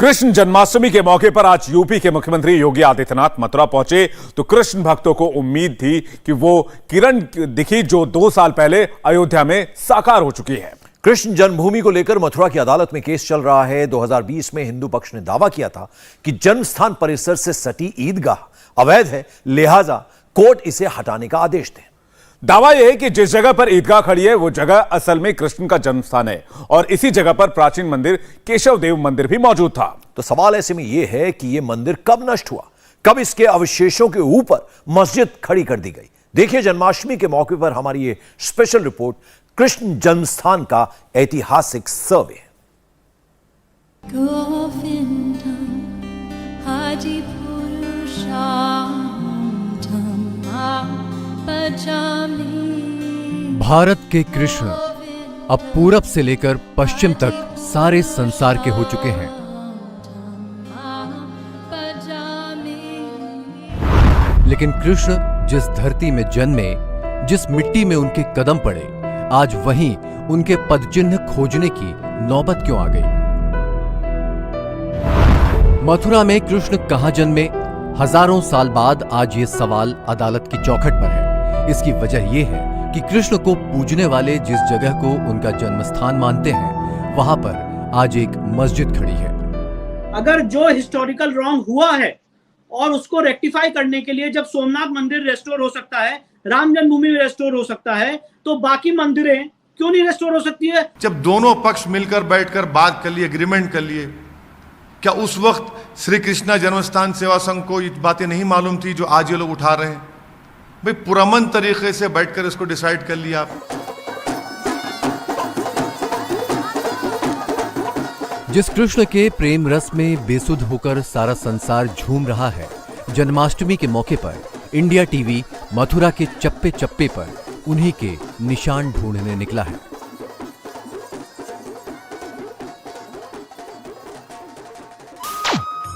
कृष्ण जन्माष्टमी के मौके पर आज यूपी के मुख्यमंत्री योगी आदित्यनाथ मथुरा पहुंचे तो कृष्ण भक्तों को उम्मीद थी कि वो किरण दिखी जो 2 साल पहले अयोध्या में साकार हो चुकी है। कृष्ण जन्मभूमि को लेकर मथुरा की अदालत में केस चल रहा है। 2020 में हिंदू पक्ष ने दावा किया था कि जन्मस्थान परिसर से सटी ईदगाह अवैध है, लिहाजा कोर्ट इसे हटाने का आदेश दे। दावा यह है कि जिस जगह पर ईदगाह खड़ी है वो जगह असल में कृष्ण का जन्मस्थान है और इसी जगह पर प्राचीन मंदिर केशव देव मंदिर भी मौजूद था। तो सवाल ऐसे में यह है कि यह मंदिर कब नष्ट हुआ, कब इसके अवशेषों के ऊपर मस्जिद खड़ी कर दी गई। देखिए जन्माष्टमी के मौके पर हमारी ये स्पेशल रिपोर्ट, कृष्ण जन्मस्थान का ऐतिहासिक सर्वे। भारत के कृष्ण अब पूरब से लेकर पश्चिम तक सारे संसार के हो चुके हैं। लेकिन कृष्ण जिस धरती में जन्मे, जिस मिट्टी में उनके कदम पड़े, आज वहीं उनके पदचिन्ह खोजने की नौबत क्यों आ गई? मथुरा में कृष्ण कहां जन्मे? हजारों साल बाद आज ये सवाल अदालत की चौखट पर है। इसकी वजह यह है कि कृष्ण को पूजने वाले जिस जगह को उनका जन्मस्थान मानते हैं, वहां पर आज एक मस्जिद खड़ी है। अगर जो हिस्टोरिकल रॉन्ग हुआ है और उसको रेक्टिफाई करने के लिए जब सोमनाथ मंदिर रेस्टोर हो सकता है, राम जन्मभूमि रेस्टोर हो सकता है, तो बाकी मंदिरें क्यों नहीं रेस्टोर हो सकती है? जब दोनों पक्ष मिलकर बैठकर बात कर लिए, एग्रीमेंट कर लिए, क्या उस वक्त श्री कृष्णा जन्मस्थान सेवा संघ को ये बातें नहीं मालूम थी जो आज ये लोग उठा रहे हैं? भाई पुरअमन तरीके से बैठकर इसको डिसाइड कर लिया आप। जिस कृष्ण के प्रेम रस में बेसुध होकर सारा संसार झूम रहा है, जन्माष्टमी के मौके पर इंडिया टीवी मथुरा के चप्पे चप्पे पर उन्हीं के निशान ढूंढने निकला है।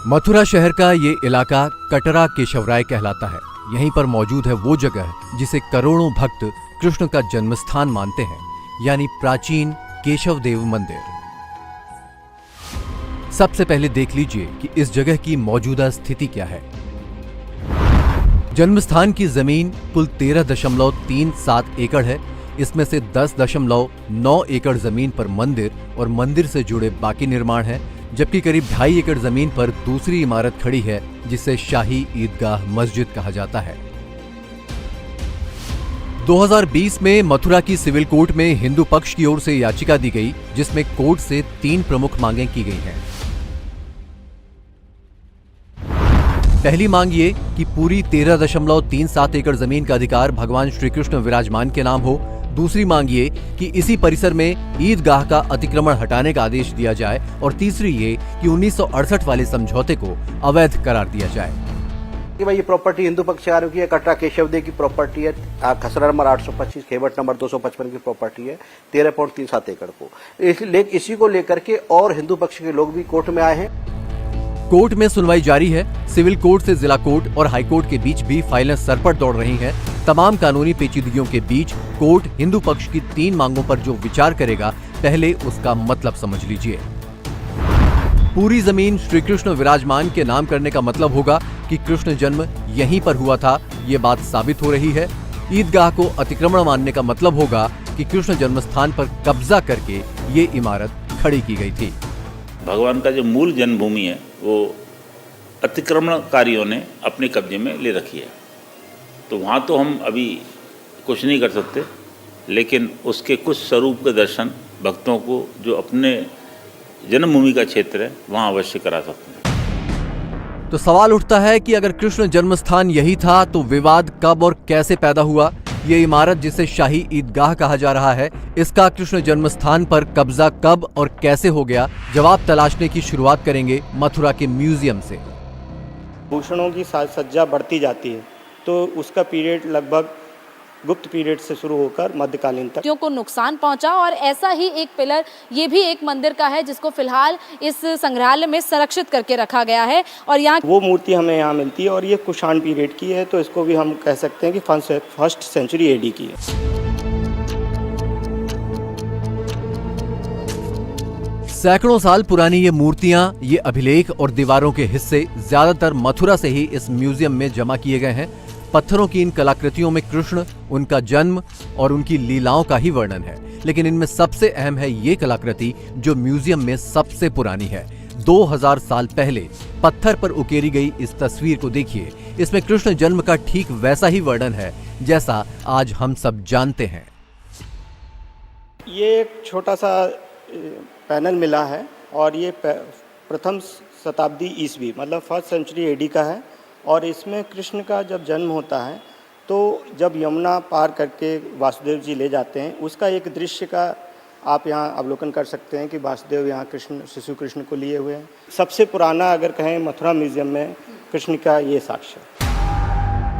मथुरा शहर का ये इलाका कटरा केशवराय कहलाता है। यहीं पर मौजूद है वो जगह जिसे करोड़ों भक्त कृष्ण का जन्मस्थान मानते हैं, यानी प्राचीन केशव देव मंदिर। सबसे पहले देख लीजिए कि इस जगह की मौजूदा स्थिति क्या है। जन्मस्थान की जमीन कुल 13.37 एकड़ है। इसमें से 10.9 एकड़ जमीन पर मंदिर और मंदिर से जुड़े बाकी निर्माण है, जबकि करीब 2.5 एकड़ जमीन पर दूसरी इमारत खड़ी है जिसे शाही ईदगाह मस्जिद कहा जाता है। 2020 में मथुरा की सिविल कोर्ट में हिंदू पक्ष की ओर से याचिका दी गई, जिसमें कोर्ट से 3 प्रमुख मांगें की गई हैं। पहली मांग ये कि पूरी 13.37 एकड़ जमीन का अधिकार भगवान श्री कृष्ण विराजमान के नाम हो। दूसरी मांग ये कि इसी परिसर में ईदगाह का अतिक्रमण हटाने का आदेश दिया जाए और तीसरी ये कि 1968 वाले समझौते को अवैध करार दिया जाए। कि भाई ये प्रॉपर्टी हिंदू पक्ष आरोप की है, कटरा केशवदेव की प्रॉपर्टी है, खसरा नंबर 825, खेवट नंबर 255 की प्रॉपर्टी है 13.37 एकड़ को। इसी को लेकर के और हिंदू पक्ष के लोग भी कोर्ट में आए हैं। कोर्ट में सुनवाई जारी है। सिविल कोर्ट से जिला कोर्ट और हाई कोर्ट के बीच भी फाइलें सरपट दौड़ रही हैं। तमाम कानूनी पेचीदगियों के बीच कोर्ट हिंदू पक्ष की 3 मांगों पर जो विचार करेगा, पहले उसका मतलब समझ लीजिए। पूरी जमीन श्री कृष्ण विराजमान के नाम करने का मतलब होगा कि कृष्ण जन्म यहीं पर हुआ था, ये बात साबित हो रही है। ईदगाह को अतिक्रमण मानने का मतलब होगा कि कृष्ण जन्मस्थान पर कब्जा करके ये इमारत खड़ी की गई थी। भगवान का जो मूल जन्मभूमि है वो अतिक्रमणकारियों ने अपने कब्जे में ले रखी है, तो वहाँ तो हम अभी कुछ नहीं कर सकते, लेकिन उसके कुछ स्वरूप के दर्शन भक्तों को जो अपने जन्मभूमि का क्षेत्र है वहाँ अवश्य करा सकते हैं। तो सवाल उठता है कि अगर कृष्ण जन्मस्थान यही था तो विवाद कब और कैसे पैदा हुआ? ये इमारत जिसे शाही ईदगाह कहा जा रहा है, इसका कृष्ण जन्मस्थान पर कब्जा कब और कैसे हो गया? जवाब तलाशने की शुरुआत करेंगे मथुरा के म्यूजियम से। भूषणों की सज्जा बढ़ती जाती है, तो उसका पीरियड लगभग गुप्त पीरियड से शुरू होकर मध्यकालीन तक को नुकसान पहुंचा। और ऐसा ही एक पिलर ये भी एक मंदिर का है जिसको फिलहाल इस संग्रहालय में संरक्षित करके रखा गया है। और यहाँ वो मूर्ति हमें यहाँ मिलती है और ये कुषाण पीरियड की है, तो इसको भी हम कह सकते हैं कि 1st सेंचुरी AD की है। सैकड़ों साल पुरानी ये मूर्तियां, ये अभिलेख और दीवारों के हिस्से ज्यादातर मथुरा से ही इस म्यूजियम में जमा किए गए हैं। पत्थरों की इन कलाकृतियों में कृष्ण, उनका जन्म और उनकी लीलाओं का ही वर्णन है, लेकिन इनमें सबसे अहम है ये कलाकृति जो म्यूजियम में सबसे पुरानी है। 2000 साल पहले पत्थर पर उकेरी गई इस तस्वीर को देखिए। इसमें कृष्ण जन्म का ठीक वैसा ही वर्णन है जैसा आज हम सब जानते हैं। ये एक छोटा सा पैनल मिला है और ये प्रथम शताब्दी ईस्वी मतलब 1st सेंचुरी एडी का है। और इसमें कृष्ण का जब जन्म होता है तो जब यमुना पार करके वासुदेव जी ले जाते हैं, उसका एक दृश्य का आप यहाँ अवलोकन कर सकते हैं कि वासुदेव यहाँ शिशु कृष्ण को लिए हुए हैं। सबसे पुराना अगर कहें मथुरा म्यूजियम में कृष्ण का ये साक्ष्य।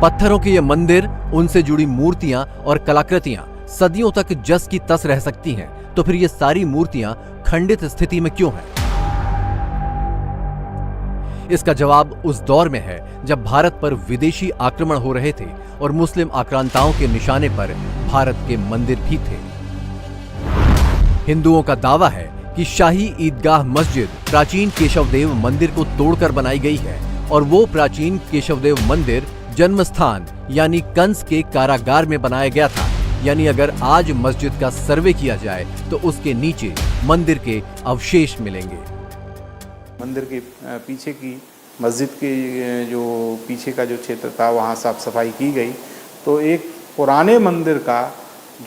पत्थरों के ये मंदिर, उनसे जुड़ी मूर्तियां और कलाकृतियां सदियों तक जस की तस रह सकती हैं, तो फिर ये सारी मूर्तियां खंडित स्थिति में क्यों हैं? इसका जवाब उस दौर में है जब भारत पर विदेशी आक्रमण हो रहे थे और मुस्लिम आक्रांताओं के निशाने पर भारत के मंदिर भी थे। हिंदुओं का दावा है कि शाही ईदगाह मस्जिद प्राचीन केशवदेव मंदिर को तोड़कर बनाई गई है और वो प्राचीन केशवदेव मंदिर जन्म स्थान यानी कंस के कारागार में बनाया गया था। यानी अगर आज मस्जिद का सर्वे किया जाए तो उसके नीचे मंदिर के अवशेष मिलेंगे। मंदिर के पीछे की मस्जिद के जो पीछे का जो क्षेत्र था वहाँ साफ सफाई की गई तो एक पुराने मंदिर का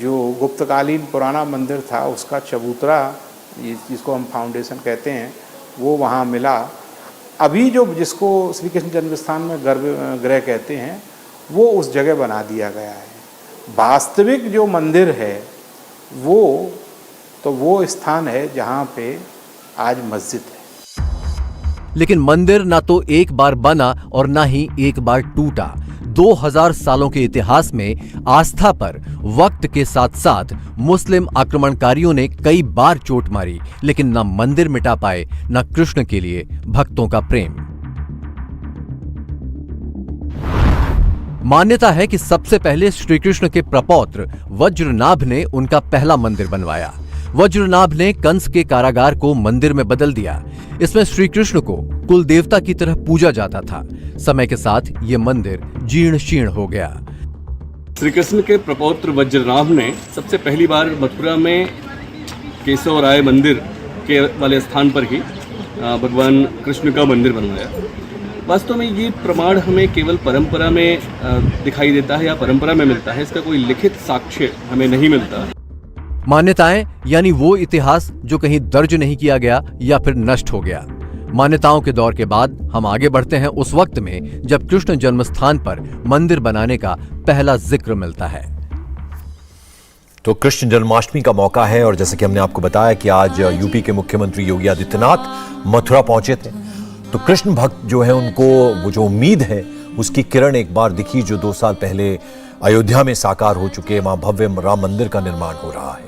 जो गुप्तकालीन पुराना मंदिर था उसका चबूतरा, जिसको हम फाउंडेशन कहते हैं, वो वहाँ मिला। अभी जो जिसको श्री कृष्ण जन्मस्थान में गर्भगृह कहते हैं वो उस जगह बना दिया गया है। वास्तविक जो मंदिर है वो स्थान है जहाँ पे आज मस्जिद है। लेकिन मंदिर ना तो एक बार बना और ना ही एक बार टूटा। 2000 सालों के इतिहास में आस्था पर वक्त के साथ साथ मुस्लिम आक्रमणकारियों ने कई बार चोट मारी, लेकिन न मंदिर मिटा पाए न कृष्ण के लिए भक्तों का प्रेम। मान्यता है कि सबसे पहले श्री कृष्ण के प्रपौत्र वज्रनाभ ने उनका पहला मंदिर बनवाया। वज्रनाभ ने कंस के कारागार को मंदिर में बदल दिया। इसमें श्री कृष्ण को कुल देवता की तरह पूजा जाता था। समय के साथ ये मंदिर जीर्ण शीर्ण हो गया। श्री कृष्ण के प्रपौत्र वज्रनाभ ने सबसे पहली बार मथुरा में केशव राय मंदिर के वाले स्थान पर ही भगवान कृष्ण का मंदिर बनवाया। वास्तव में ये प्रमाण हमें केवल परंपरा में दिखाई देता है या परंपरा में मिलता है, इसका कोई लिखित साक्ष्य हमें नहीं मिलता। मान्यताएं यानी वो इतिहास जो कहीं दर्ज नहीं किया गया या फिर नष्ट हो गया। मान्यताओं के दौर के बाद हम आगे बढ़ते हैं उस वक्त में जब कृष्ण जन्म स्थान पर मंदिर बनाने का पहला जिक्र मिलता है। तो कृष्ण जन्माष्टमी का मौका है और जैसे कि हमने आपको बताया कि आज यूपी के मुख्यमंत्री योगी आदित्यनाथ मथुरा पहुंचे थे, तो कृष्ण भक्त जो है उनको वो जो उम्मीद है उसकी किरण एक बार दिखी जो 2 साल पहले अयोध्या में साकार हो चुके वहां भव्य राम मंदिर का निर्माण हो रहा है।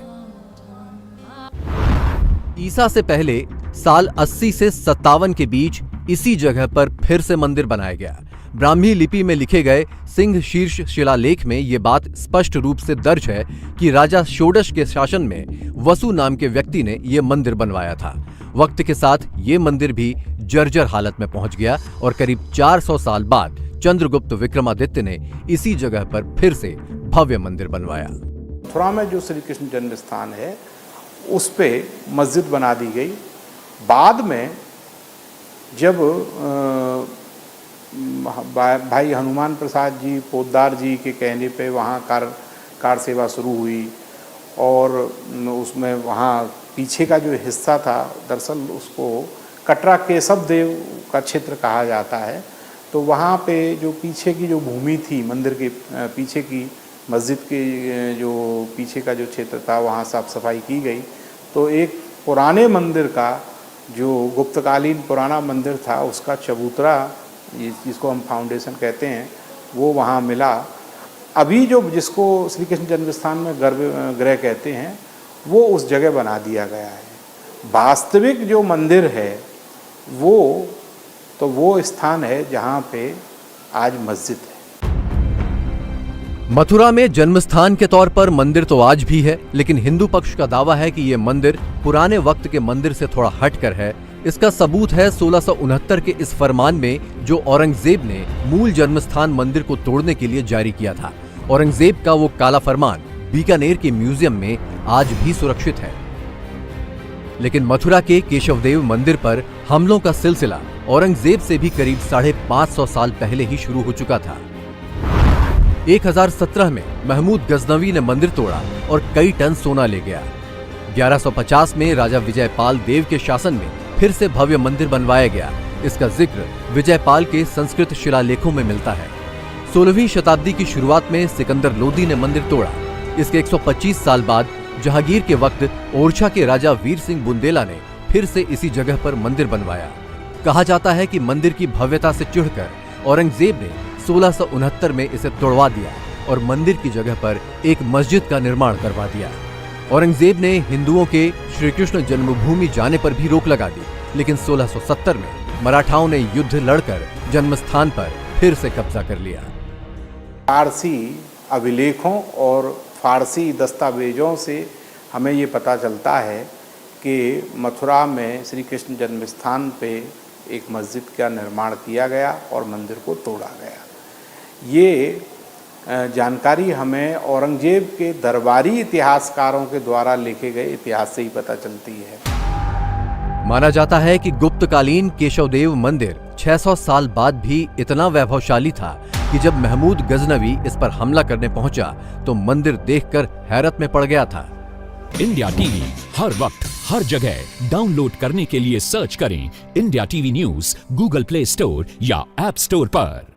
ईसा से पहले साल 80 से 57 के बीच इसी जगह पर फिर से मंदिर बनाया गया। ब्राह्मी लिपि में लिखे गए सिंह शीर्ष शिलालेख में यह बात स्पष्ट रूप से दर्ज है कि राजा षोडश के शासन में वसु नाम के व्यक्ति ने यह मंदिर बनवाया था। वक्त के साथ ये मंदिर भी जर्जर हालत में पहुंच गया और करीब 400 साल बाद चंद्रगुप्त विक्रमादित्य ने इसी जगह पर फिर से भव्य मंदिर बनवाया। मथुरा में जो श्री कृष्ण जन्म स्थान है उस पे मस्जिद बना दी गई। बाद में जब भाई हनुमान प्रसाद जी पोद्दार जी के कहने पे वहाँ कार सेवा शुरू हुई और उसमें वहाँ पीछे का जो हिस्सा था दरअसल उसको कटरा केशव देव का क्षेत्र कहा जाता है। तो वहाँ पे जो पीछे की जो भूमि थी मंदिर के पीछे की मस्जिद के जो पीछे का जो क्षेत्र था वहाँ साफ सफाई की गई तो एक पुराने मंदिर का जो गुप्तकालीन पुराना मंदिर था उसका चबूतरा, जिसको हम फाउंडेशन कहते हैं, वो वहाँ मिला। अभी जो जिसको श्री कृष्ण जन्मस्थान में गर्भगृह कहते हैं वो उस जगह बना दिया गया है। वास्तविक जो मंदिर है वो स्थान है जहाँ पे आज मस्जिद है। मथुरा में जन्मस्थान के तौर पर मंदिर तो आज भी है, लेकिन हिंदू पक्ष का दावा है कि ये मंदिर पुराने वक्त के मंदिर से थोड़ा हटकर है। इसका सबूत है 1669 के इस फरमान में जो औरंगजेब ने मूल जन्मस्थान मंदिर को तोड़ने के लिए जारी किया था। औरंगजेब का वो काला फरमान बीकानेर के म्यूजियम में आज भी सुरक्षित है। लेकिन मथुरा के केशवदेव मंदिर पर हमलों का सिलसिला औरंगजेब से भी करीब 550 साल पहले ही शुरू हो चुका था। 1017 में महमूद गजनवी ने मंदिर तोड़ा और कई टन सोना ले गया। 1150 में राजा विजयपाल देव के शासन में फिर से भव्य मंदिर बनवाया गया। इसका जिक्र विजयपाल के संस्कृत शिलालेखों में मिलता है। 16वीं शताब्दी की शुरुआत में सिकंदर लोदी ने मंदिर तोड़ा। इसके 125 साल बाद जहांगीर के वक्त ओरछा के राजा वीर सिंह बुंदेला ने फिर से इसी जगह पर मंदिर बनवाया। कहा जाता है कि मंदिर की भव्यता से चिढ़कर औरंगजेब ने 1669 में इसे तोड़वा दिया और मंदिर की जगह पर एक मस्जिद का निर्माण करवा दिया। औरंगजेब ने हिंदुओं के श्री कृष्ण जन्मभूमि जाने पर भी रोक लगा दी, लेकिन 1670 में मराठाओं ने युद्ध लड़कर जन्मस्थान पर फिर से कब्जा कर लिया। फारसी अभिलेखों और फारसी दस्तावेजों से हमें ये पता चलता है कि मथुरा में श्री कृष्ण जन्मस्थान पे एक मस्जिद का निर्माण किया गया और मंदिर को तोड़ा गया। ये जानकारी हमें औरंगजेब के दरबारी इतिहासकारों के द्वारा लिखे गए इतिहास से ही पता चलती है। माना जाता है कि गुप्तकालीन केशवदेव मंदिर 600 साल बाद भी इतना वैभवशाली था कि जब महमूद गजनवी इस पर हमला करने पहुंचा तो मंदिर देखकर हैरत में पड़ गया था। इंडिया टीवी हर वक्त हर जगह डाउनलोड करने के लिए सर्च करें India TV news Google play store या ऐप स्टोर पर।